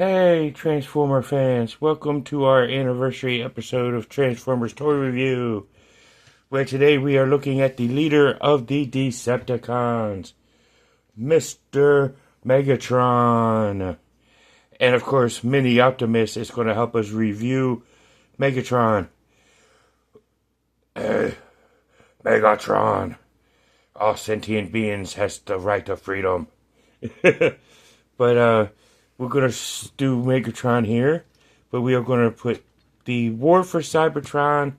Hey, Transformer fans, welcome to our anniversary episode of Transformers Toy Review, where today we are looking at the leader of the Decepticons, Mr. Megatron. And of course, Mini Optimus is going to help us review Megatron. Megatron, all sentient beings has the right of freedom. But, we're going to do Megatron here, but we are going to put the War for Cybertron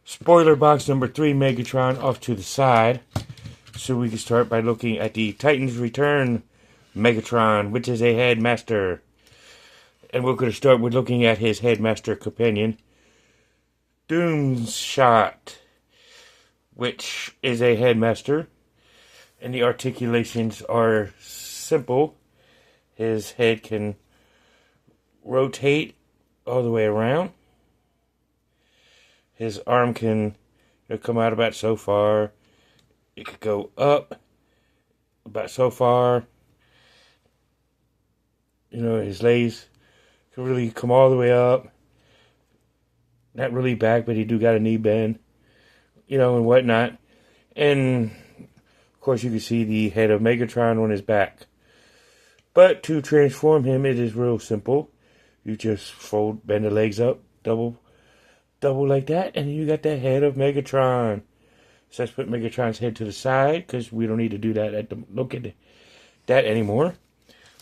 spoiler box number 3 Megatron off to the side. So we can start by looking at the Titans Return Megatron, which is a Headmaster. And we're going to start with looking at his Headmaster companion, Doomshot, which is a Headmaster. And the articulations are simple. His head can rotate all the way around. His arm can come out about so far. It could go up about so far. His legs can really come all the way up. Not really back, but he do got a knee bend. And whatnot. And, of course, you can see the head of Megatron on his back. But to transform him, it is real simple. You just bend the legs up, double like that, and you got the head of Megatron. So let's put Megatron's head to the side, because we don't need to do that look at that anymore.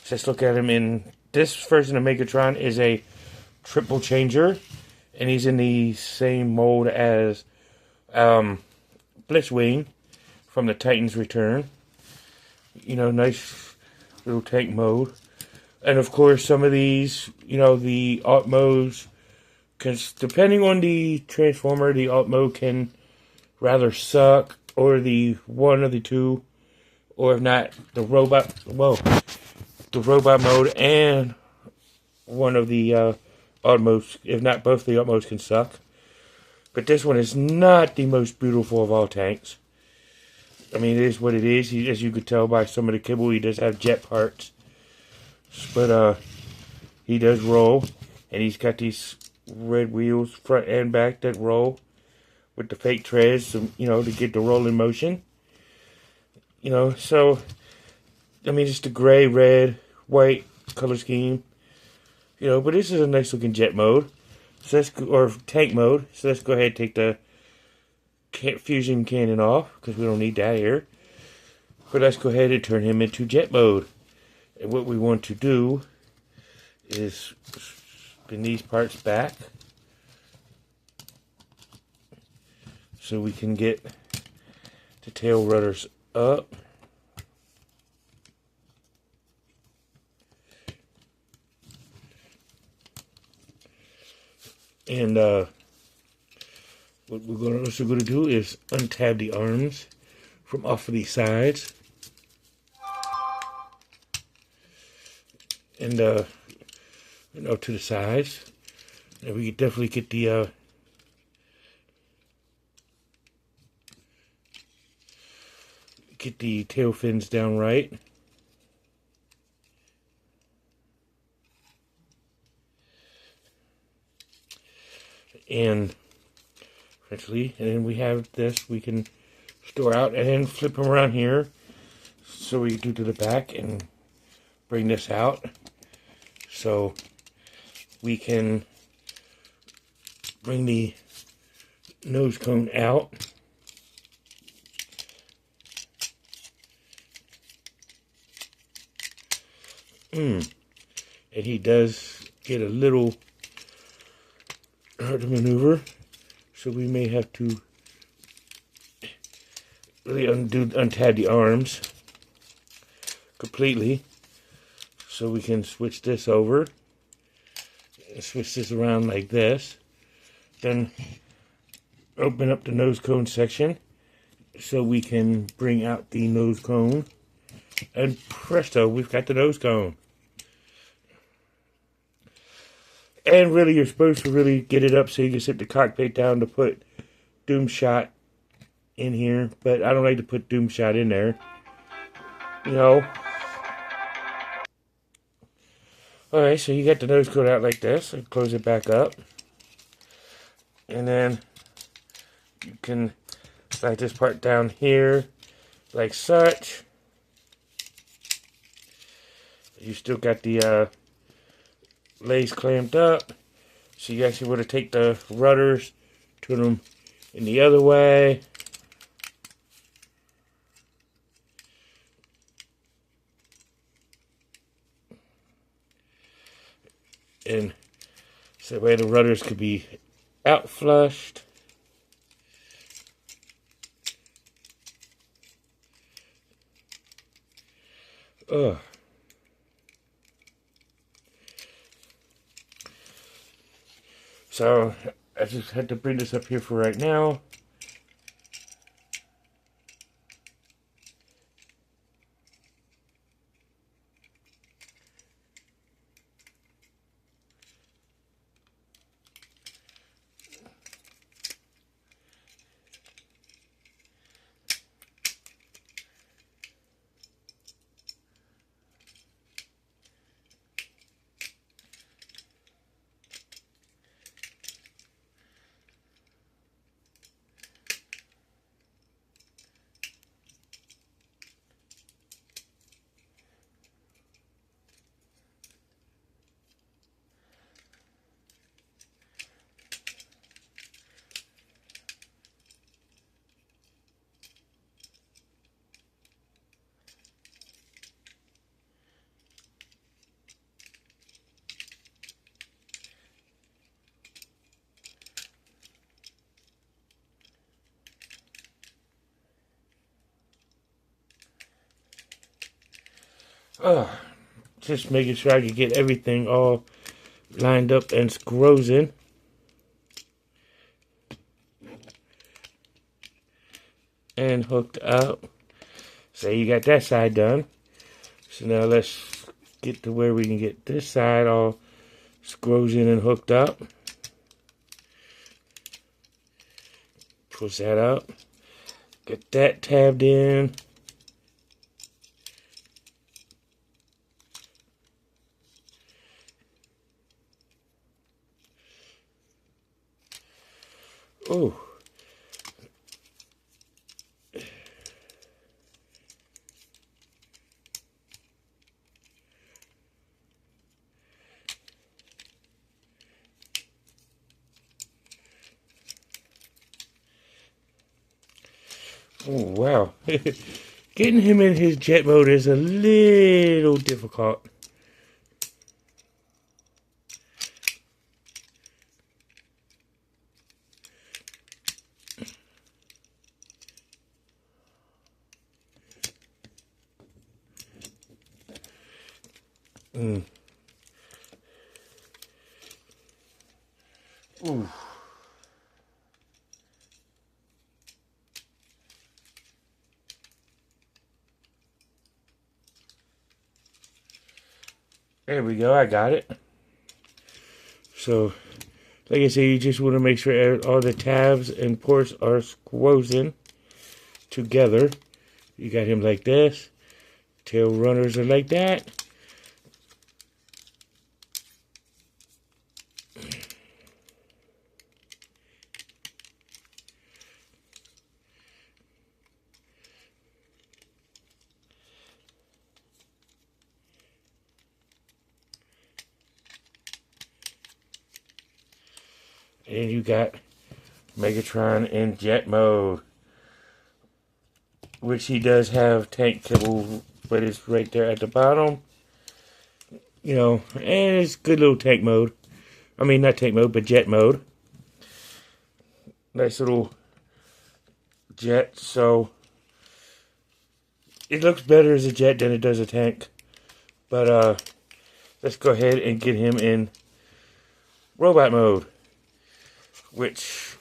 So let's look at him in this version of Megatron is a triple changer, and he's in the same mold as Blitzwing from the Titans Return. Nice little tank mode. And of course, some of these, the alt modes, because depending on the Transformer, the alt mode can rather suck, or the one of the two, or if not, the robot mode and one of the alt modes, if not both the alt modes can suck. But this one is not the most beautiful of all tanks. I mean, it is what it is. As you could tell by some of the kibble, he does have jet parts. But he does roll. And he's got these red wheels, front and back, that roll with the fake treads, to get the roll in motion. So, I mean, it's the gray, red, white color scheme. But this is a nice looking jet mode. So or tank mode. So let's go ahead and take the fusion cannon off, because we don't need that here. But let's go ahead and turn him into jet mode. And what we want to do is spin these parts back so we can get the tail rudders up. And what we're also going to do is untab the arms from off of these sides. And, to the sides. And we can definitely get the tail fins down right. And eventually, and then we have this we can store out, and then flip them around here, so we do to the back and bring this out, so we can bring the nose cone out. And he does get a little hard to maneuver. So we may have to really untab the arms completely. So we can switch this over. Switch this around like this. Then open up the nose cone section, so we can bring out the nose cone. And presto, we've got the nose cone. And really, you're supposed to really get it up so you can sit the cockpit down to put Doomshot in here. But I don't like to put Doomshot in there. Alright, so you got the nose cone out like this, and close it back up. And then you can slide this part down here, like such. You still got the lace clamped up. So you actually want to take the rudders, turn them in the other way. And so that way the rudders could be out flushed. Ugh. So I just had to bring this up here for right now. Just making sure I can get everything all lined up and screws in. And hooked up. So you got that side done. So now let's get to where we can get this side all screws in and hooked up. Push that up. Get that tabbed in. Oh. Oh, wow. Getting him in his jet mode is a little difficult. Ooh. There we go, I got it. So, like I said, you just want to make sure all the tabs and ports are squozen together. You got him like this. Tail runners are like that. And you got Megatron in jet mode, which he does have tank kibble, but it's right there at the bottom. You know, and it's good little tank mode. I mean, not tank mode, but jet mode. Nice little jet, so it looks better as a jet than it does a tank. But let's go ahead and get him in robot mode, which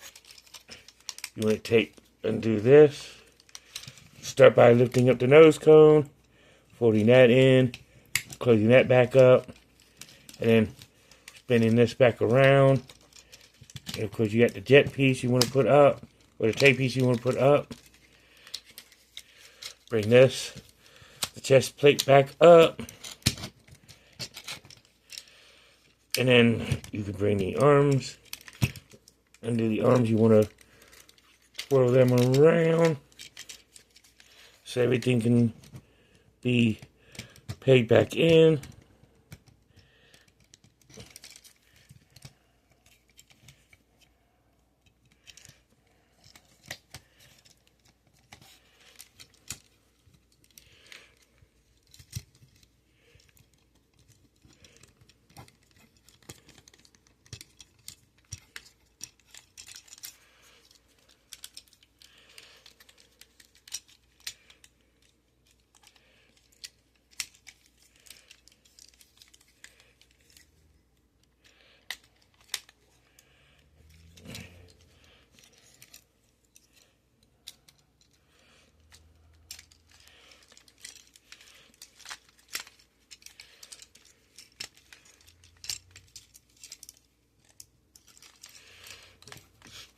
you want to take and do this. Start by lifting up the nose cone, folding that in, closing that back up, and then spinning this back around. And of course, you got the jet piece you want to put up, or the tank piece you want to put up. Bring the chest plate back up. And then you can bring the arms. Under the arms, you want to twirl them around so everything can be pegged back in.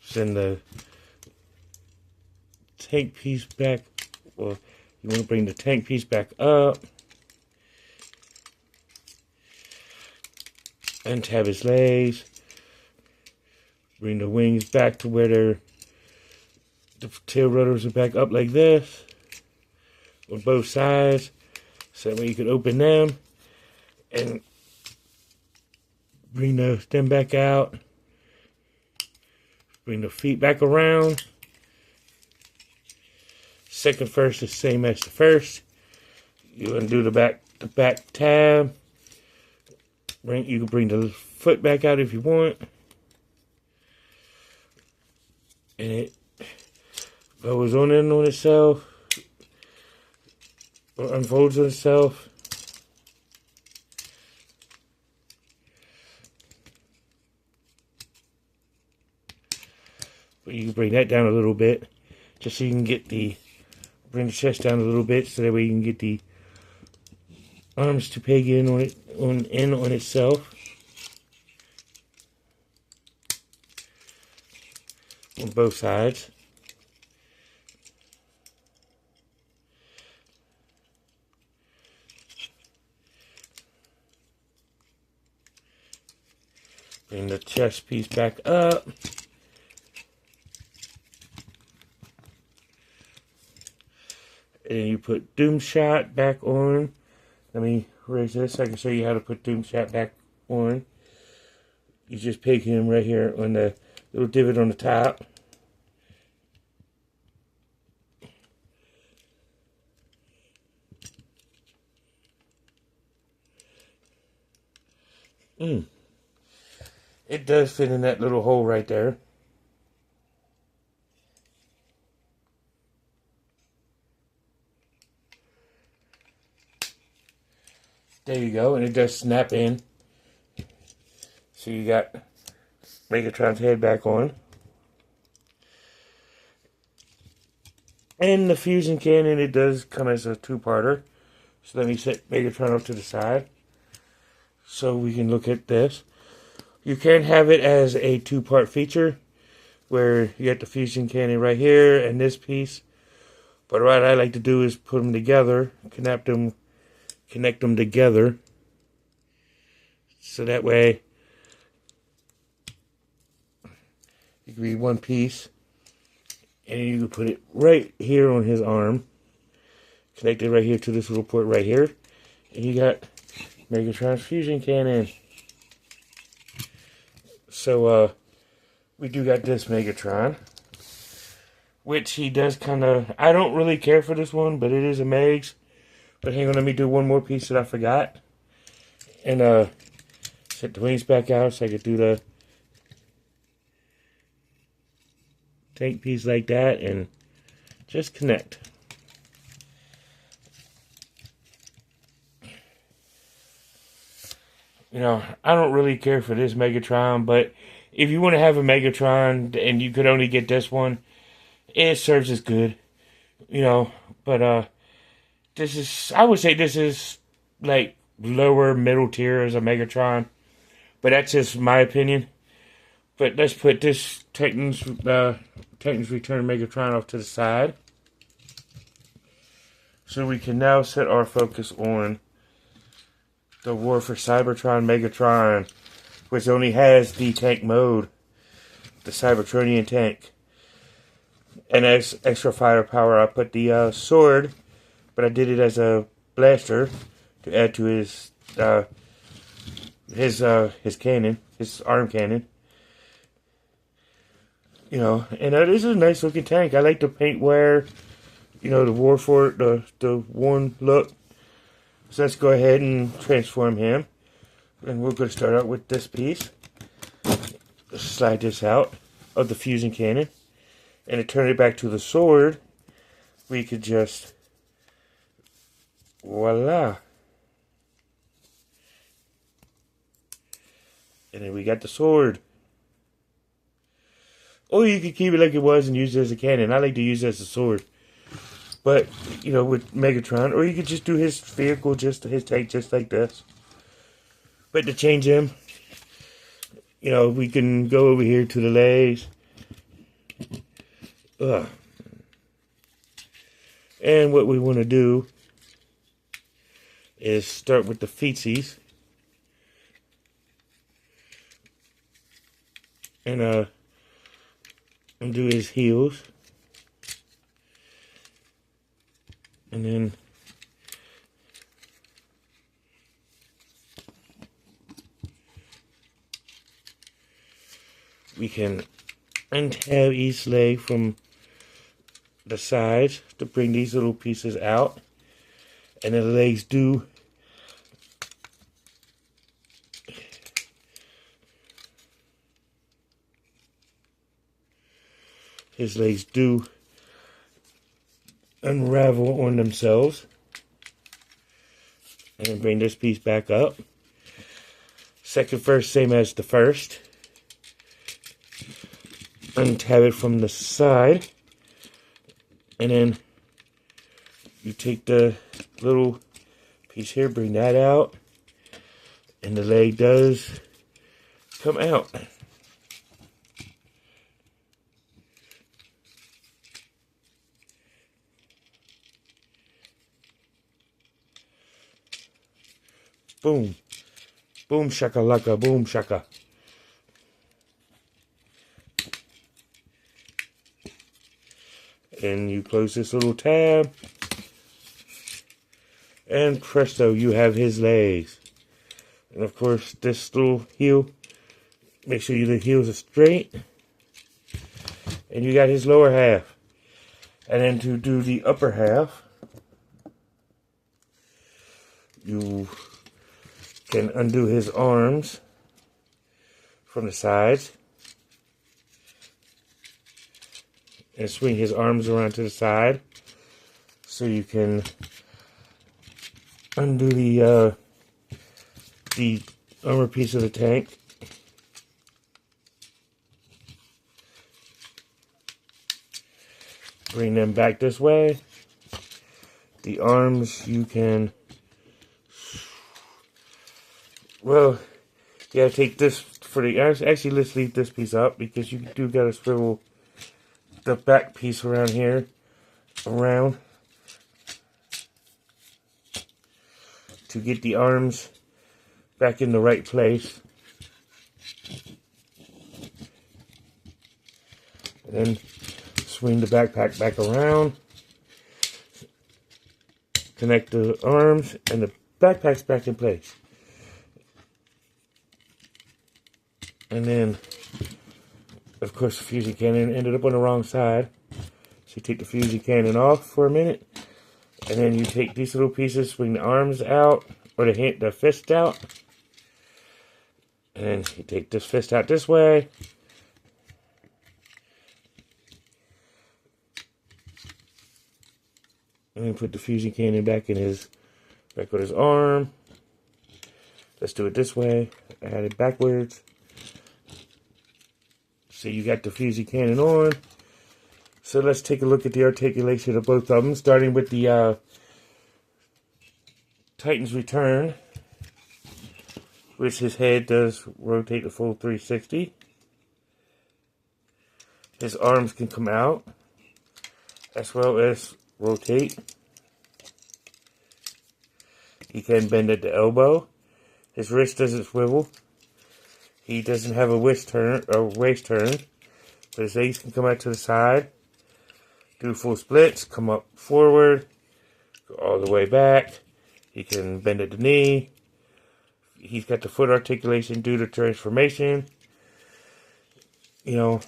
Send the tank piece back. Well, you want to bring the tank piece back up. Untab his legs. Bring the wings back to where the tail rotors are back up like this. On both sides. So that way you can open them. And bring the stem back out. Bring the feet back around. Second first is the same as the first. You undo the back tab. You can bring the foot back out if you want. And it goes on in on itself. Or unfolds on itself. But you can bring that down a little bit. Just so you can get bring the chest down a little bit so that way you can get the arms to peg in on itself. On both sides. Bring the chest piece back up. And you put Doom Shot back on. Let me raise this so I can show you how to put Doom Shot back on. You just peg him right here on the little divot on the top. It does fit in that little hole right there. There you go, and it does snap in. So you got Megatron's head back on. And the fusion cannon, it does come as a two-parter. So let me set Megatron up to the side so we can look at this. You can have it as a two-part feature where you get the fusion cannon right here and this piece. But what I like to do is put them together, connect them together. So that way it can be one piece. And you can put it right here on his arm. Connect it right here to this little port right here. And you got Megatron's fusion cannon. So, we do got this Megatron. Which he does kind of... I don't really care for this one, but it is a Megs. But hang on, let me do one more piece that I forgot. And, set the wings back out so I could do the tank piece like that and just connect. You know, I don't really care for this Megatron, but if you want to have a Megatron and you could only get this one, it serves as good. You know, but this is, I would say this is like lower middle tier as a Megatron, but that's just my opinion. But let's put this Titan's Return Megatron off to the side. So we can now set our focus on the War for Cybertron Megatron. which only has the tank mode, the Cybertronian tank. And as extra firepower, I put the sword, but I did it as a blaster to add to his cannon, his arm cannon. You know, and this is a nice looking tank. I like the paint wear, you know, the the worn look. So let's go ahead and transform him. And we're going to start out with this piece. Slide this out of the fusion cannon. And to turn it back to the sword, we could just, voila. And then we got the sword. Or you could keep it like it was and use it as a cannon. I like to use it as a sword. But, you know, with Megatron. Or you could just do his vehicle, his tank, just like this. But to change him, you know, we can go over here to the legs. And what we want to do is start with the feetsies. And undo his heels. And then we can untab each leg from the sides to bring these little pieces out. And then the legs do unravel on themselves. And then bring this piece back up. Second first, same as the first. Untab it from the side. And then you take the little piece here, bring that out. And the leg does come out. Boom. Boom shakalaka, boom shaka. And you close this little tab. And presto, you have his legs. And of course, this little heel, make sure the heels are straight. And you got his lower half. And then to do the upper half, you can undo his arms from the sides. And swing his arms around to the side. So you can undo the armor piece of the tank. Bring them back this way. The arms you can, well, you gotta take this for the, actually let's leave this piece up because you do gotta swivel the back piece around here, around, to get the arms back in the right place. And then swing the backpack back around, connect the arms, and the backpack's back in place. And then, of course, the fusion cannon ended up on the wrong side. So you take the fusion cannon off for a minute. And then you take these little pieces, swing the arms out, or the fist out. And then you take this fist out this way. And then put the fusion cannon back with his arm. Let's do it this way. Add it backwards. So you got the fusion cannon on. So let's take a look at the articulation of both of them, starting with the Titan's Return, which his head does rotate the full 360. His arms can come out, as well as rotate. He can bend at the elbow. His wrist doesn't swivel. He doesn't have a waist turn, but his legs can come out to the side, do full splits, come up forward, go all the way back. He can bend at the knee. He's got the foot articulation due to transformation. You know,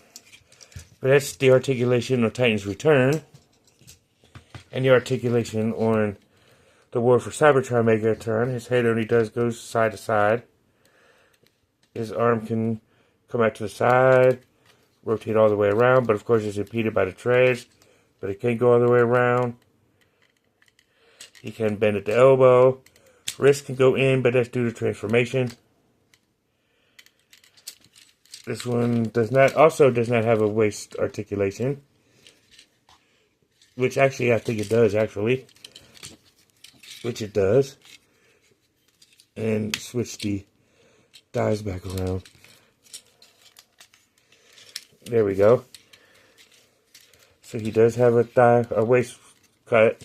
but that's the articulation of Titan's Return. And the articulation on the War for Cybertron Megatron. His head only goes side to side. His arm can come out to the side, rotate all the way around, but of course it's impeded by the treads. But it can't go all the way around. He can bend at the elbow. Wrist can go in, but that's due to transformation. This one does not have a waist articulation. Which actually, I think it does, actually. Which it does. And switch the thighs back around. There we go. So he does have a waist cut.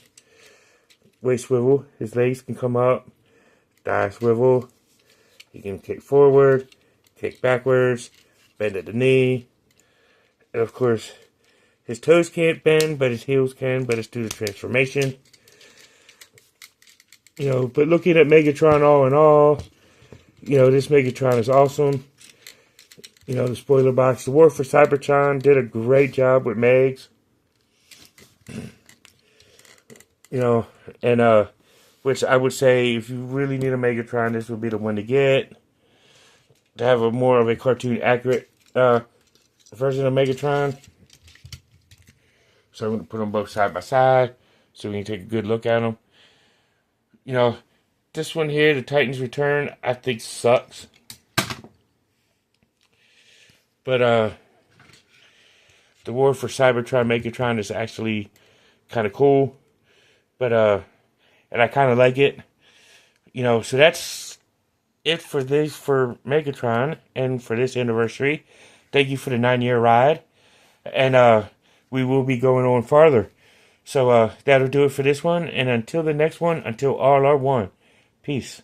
Waist swivel. His legs can come up. Thigh swivel. He can kick forward. Kick backwards. Bend at the knee. And of course, his toes can't bend, but his heels can, but it's due to transformation. You know, but looking at Megatron all in all, you know, this Megatron is awesome. You know, the spoiler box. The War for Cybertron did a great job with Megs. You know, and, which I would say, if you really need a Megatron, this would be the one to get. To have a more of a cartoon accurate, version of Megatron. So I'm going to put them both side by side, so we can take a good look at them. You know, this one here, the Titan's Return, I think sucks. But, the War for Cybertron Megatron is actually kind of cool. But, and I kind of like it. You know, so that's it for Megatron and for this anniversary. Thank you for the 9-year ride. And, we will be going on farther. So, that'll do it for this one. And until the next one, until all are one. Peace.